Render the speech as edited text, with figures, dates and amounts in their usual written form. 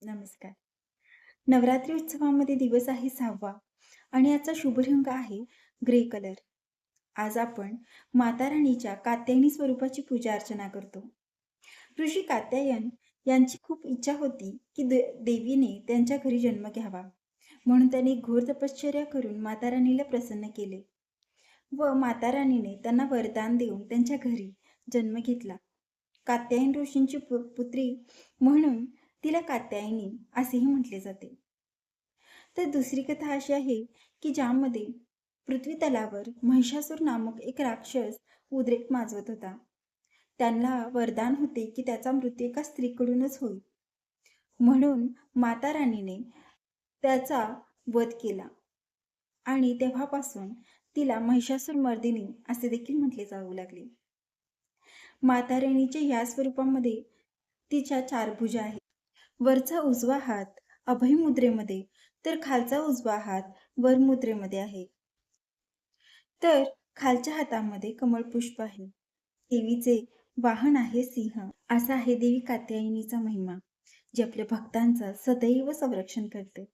नमस्कार. नवरात्री उत्सवामध्ये दिवस आहे 6वा आणि याचा शुभ रंग आहे ग्रे कलर. आज आपण माता राणीच्या कात्यायनी स्वरूपाची पूजा अर्चना करतो. ऋषी कात्यायन यांची खूप इच्छा होती की देवीने त्यांच्या घरी जन्म घ्यावा. म्हणून त्यांनी घोर तपश्चर्या करून माता राणीला प्रसन्न केले व माता राणीने त्यांना वरदान देऊन त्यांच्या घरी जन्म घेतला. कात्यायन ऋषींची पुत्री म्हणून तिला कात्यायनी असेही म्हटले जाते. तर दुसरी कथा अशी आहे की ज्यामध्ये पृथ्वी तलावर महिषासूर नामक एक राक्षस उद्रेक माजवत होता. त्यांना वरदान होते की त्याचा मृत्यू एका स्त्रीकडूनच होईल. म्हणून माता राणीने त्याचा वध केला आणि तेव्हापासून तिला महिषासूर मर्दिनी असे देखील म्हटले जाऊ लागले. माता राणीच्या या स्वरूपामध्ये तिच्या 4 भुजा आहेत. वरचा उजवा हात अभय मुद्रेमध्ये तर खालचा उजवा हात वर मुद्रेमध्ये आहे. तर खालच्या हातामध्ये कमळ पुष्प आहे. देवीचे वाहन आहे सिंह. असा आहे देवी कात्यायनीचा महिमा, जी आपल्या भक्तांचा सदैव संरक्षण करते.